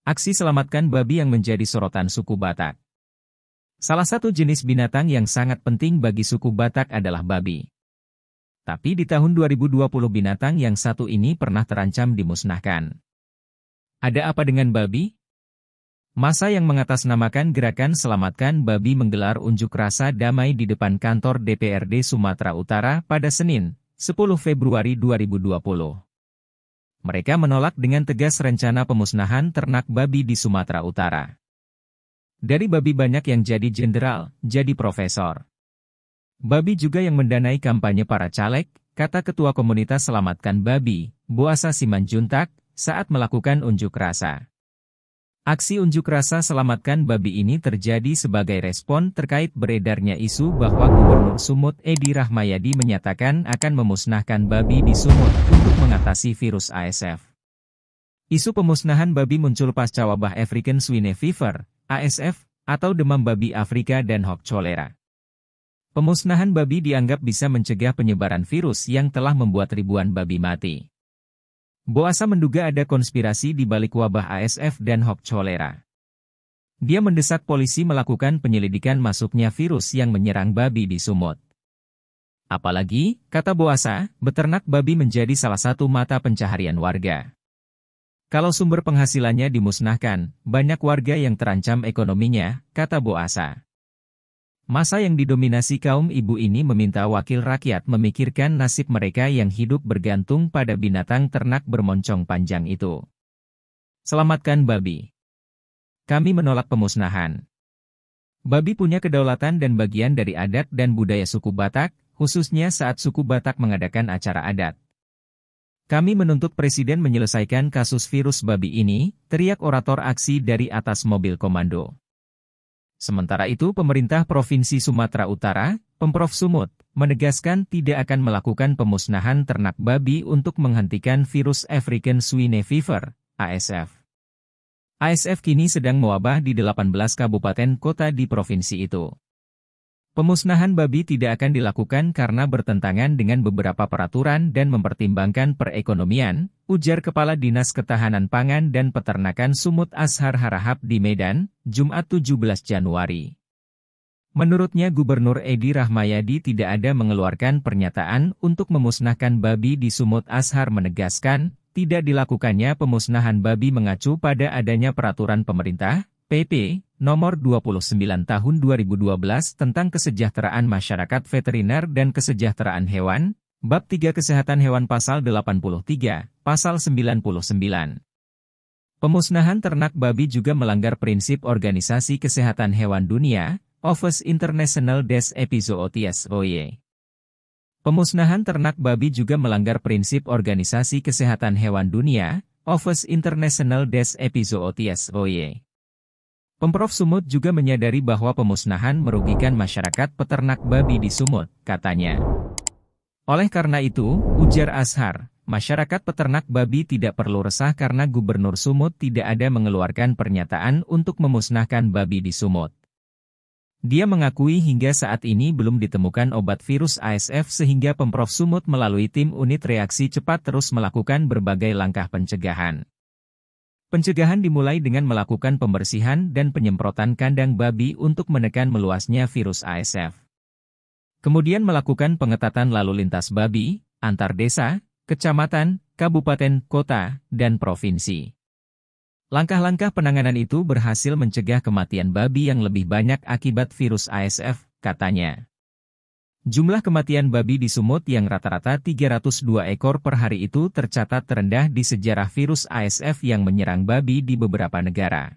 Aksi selamatkan babi yang menjadi sorotan suku Batak. Salah satu jenis binatang yang sangat penting bagi suku Batak adalah babi. Tapi di tahun 2020 binatang yang satu ini pernah terancam dimusnahkan. Ada apa dengan babi? Massa yang mengatasnamakan gerakan Selamatkan Babi menggelar unjuk rasa damai di depan kantor DPRD Sumatera Utara pada Senin, 10 Februari 2020. Mereka menolak dengan tegas rencana pemusnahan ternak babi di Sumatera Utara. Dari babi banyak yang jadi jenderal, jadi profesor. Babi juga yang mendanai kampanye para caleg, kata Ketua Komunitas Selamatkan Babi, Boasa Simanjuntak, saat melakukan unjuk rasa. Aksi unjuk rasa Selamatkan Babi ini terjadi sebagai respon terkait beredarnya isu bahwa Gubernur Sumut Edi Rahmayadi menyatakan akan memusnahkan babi di Sumut untuk mengatasi virus ASF. Isu pemusnahan babi muncul pasca wabah African Swine Fever, ASF, atau demam babi Afrika dan Hock cholera. Pemusnahan babi dianggap bisa mencegah penyebaran virus yang telah membuat ribuan babi mati. Boasa menduga ada konspirasi di balik wabah ASF dan Hock cholera. Dia mendesak polisi melakukan penyelidikan masuknya virus yang menyerang babi di Sumut. Apalagi, kata Boasa, beternak babi menjadi salah satu mata pencaharian warga. Kalau sumber penghasilannya dimusnahkan, banyak warga yang terancam ekonominya, kata Boasa. Massa yang didominasi kaum ibu ini meminta wakil rakyat memikirkan nasib mereka yang hidup bergantung pada binatang ternak bermoncong panjang itu. Selamatkan babi. Kami menolak pemusnahan. Babi punya kedaulatan dan bagian dari adat dan budaya suku Batak, khususnya saat suku Batak mengadakan acara adat. Kami menuntut Presiden menyelesaikan kasus virus babi ini, teriak orator aksi dari atas mobil komando. Sementara itu pemerintah Provinsi Sumatera Utara, Pemprov Sumut, menegaskan tidak akan melakukan pemusnahan ternak babi untuk menghentikan virus African Swine Fever, ASF. ASF kini sedang mewabah di 18 kabupaten kota di provinsi itu. Pemusnahan babi tidak akan dilakukan karena bertentangan dengan beberapa peraturan dan mempertimbangkan perekonomian, ujar Kepala Dinas Ketahanan Pangan dan Peternakan Sumut Ashar Harahap di Medan, Jumat 17 Januari. Menurutnya Gubernur Edi Rahmayadi tidak ada mengeluarkan pernyataan untuk memusnahkan babi di Sumut. Ashar menegaskan, tidak dilakukannya pemusnahan babi mengacu pada adanya peraturan pemerintah, PP, Nomor 29 Tahun 2012 tentang Kesejahteraan Masyarakat Veteriner dan Kesejahteraan Hewan, Bab 3 Kesehatan Hewan Pasal 83, Pasal 99. Pemusnahan ternak babi juga melanggar prinsip Organisasi Kesehatan Hewan Dunia, Office International des Epizooties OIE. Pemusnahan ternak babi juga melanggar prinsip Organisasi Kesehatan Hewan Dunia, Office International des Epizooties OIE. Pemprov Sumut juga menyadari bahwa pemusnahan merugikan masyarakat peternak babi di Sumut, katanya. Oleh karena itu, ujar Ashar, masyarakat peternak babi tidak perlu resah karena Gubernur Sumut tidak ada mengeluarkan pernyataan untuk memusnahkan babi di Sumut. Dia mengakui hingga saat ini belum ditemukan obat virus ASF sehingga Pemprov Sumut melalui tim unit reaksi cepat terus melakukan berbagai langkah pencegahan. Pencegahan dimulai dengan melakukan pembersihan dan penyemprotan kandang babi untuk menekan meluasnya virus ASF. Kemudian melakukan pengetatan lalu lintas babi, antar desa, kecamatan, kabupaten, kota, dan provinsi. Langkah-langkah penanganan itu berhasil mencegah kematian babi yang lebih banyak akibat virus ASF, katanya. Jumlah kematian babi di Sumut yang rata-rata 302 ekor per hari itu tercatat terendah di sejarah virus ASF yang menyerang babi di beberapa negara.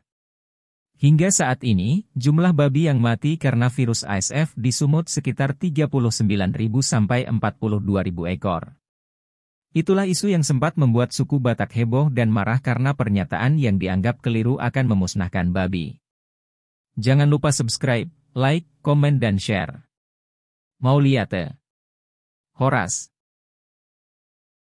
Hingga saat ini, jumlah babi yang mati karena virus ASF di Sumut sekitar 39.000 sampai 42.000 ekor. Itulah isu yang sempat membuat suku Batak heboh dan marah karena pernyataan yang dianggap keliru akan memusnahkan babi. Jangan lupa subscribe, like, komen dan share. Mau lihat? Horas.